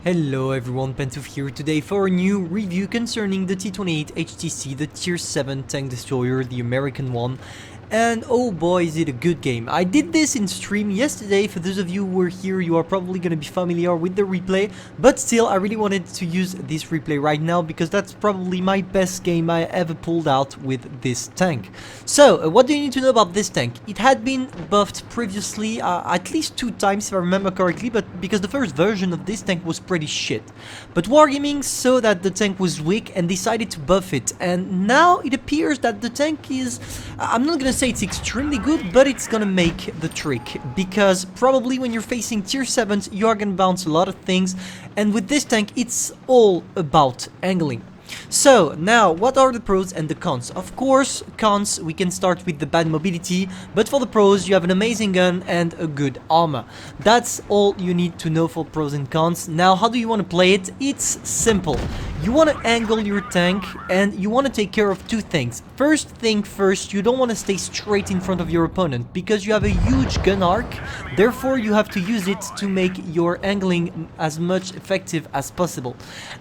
Hello everyone, Pantoufleee here today for a new review concerning the T28 HTC, the Tier 7 tank destroyer, the American one. And oh boy, is it a good game. I did this in stream yesterday. For those of you who were here, you are probably going to be familiar with the replay. But still, I really wanted to use this replay right now because that's probably my best game I ever pulled out with this tank. So, what do you need to know about this tank? It had been buffed previously, at least 2 times if I remember correctly, but because the first version of this tank was pretty shit. But Wargaming saw that the tank was weak and decided to buff it. And now it appears that the tank is... I'm not going to say it's extremely good, but it's gonna make the trick, because probably when you're facing tier 7s you are gonna bounce a lot of things, and with this tank it's all about angling. So now, what are the pros and the cons? Of course, cons, we can start with the bad mobility, but for the pros you have an amazing gun and a good armor. That's all you need to know for pros and cons. Now, how do you want to play it? It's simple. You want to angle your tank and you want to take care of 2 things. First thing first, you don't want to stay straight in front of your opponent because you have a huge gun arc, therefore you have to use it to make your angling as much effective as possible.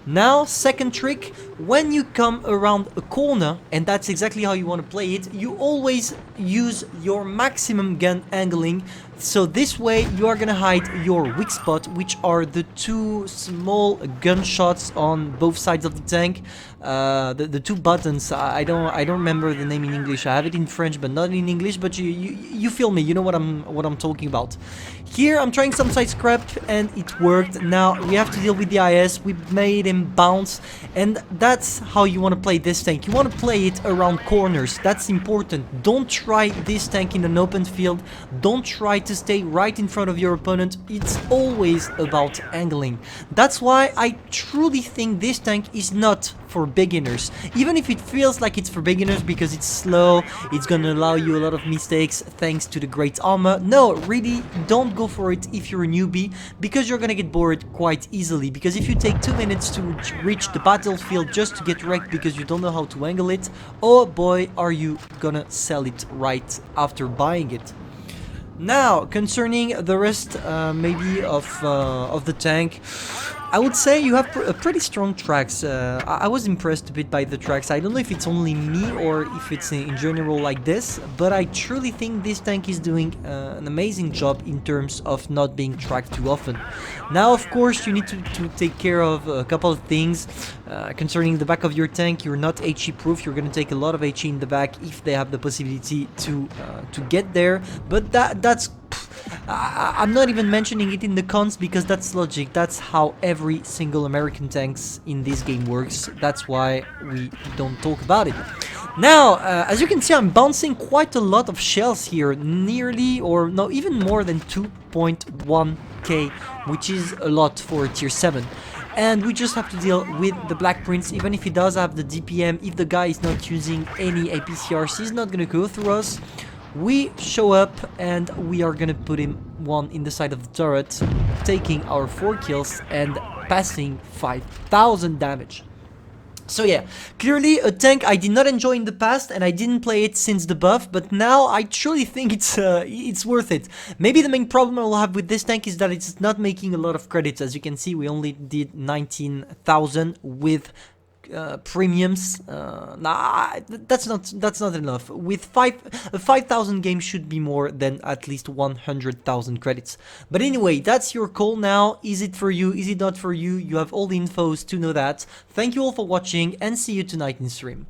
Now, second trick, when you come around a corner, and that's exactly how you want to play it, you always use your maximum gun angling. So this way you are gonna hide your weak spot, which are the 2 small gunshots on both sides of the tank. The 2 buttons. I don't remember the name in English. I have it in French, but not in English. But you feel me. You know what I'm talking about. Here I'm trying some side scrap and it worked. Now we have to deal with the IS. We made him bounce, and that's how you want to play this tank. You want to play it around corners. That's important. Don't try this tank in an open field. Don't try to stay right in front of your opponent. It's always about angling. That's why I truly think this tank is not for beginners, even if it feels like it's for beginners because it's slow, it's gonna allow you a lot of mistakes thanks to the great armor. No, really, don't go for it if you're a newbie, because you're gonna get bored quite easily. Because if you take 2 minutes to reach the battlefield just to get wrecked because you don't know how to angle it, oh boy, are you gonna sell it right after buying it. Now, concerning the rest maybe of the tank, I would say you have pretty strong tracks. I was impressed a bit by the tracks. I don't know if it's only me or if it's in general like this, but I truly think this tank is doing an amazing job in terms of not being tracked too often. Now, of course, you need to take care of a couple of things. Concerning the back of your tank, you're not HE proof. You're going to take a lot of HE in the back if they have the possibility to get there, but that's... I'm not even mentioning it in the cons because that's logic. That's how every single American tanks in this game works. That's why we don't talk about it. Now, as you can see, I'm bouncing quite a lot of shells here, nearly, or no, even more than 2.1k, which is a lot for a tier 7. And we just have to deal with the Black Prince. Even if he does have the DPM, if the guy is not using any APCRs, he's not gonna go through us. We show up and we are gonna put him one in the side of the turret, taking our 4 kills and passing 5,000 damage. So yeah, clearly a tank I did not enjoy in the past and I didn't play it since the buff, but now I truly think it's worth it. Maybe the main problem I will have with this tank is that it's not making a lot of credits. As you can see, we only did 19,000 with premiums. Nah, that's not enough. With 5,000 games should be more than at least 100,000 credits. But anyway, that's your call now. Is it for you? Is it not for you? You have all the infos to know that. Thank you all for watching and see you tonight in stream.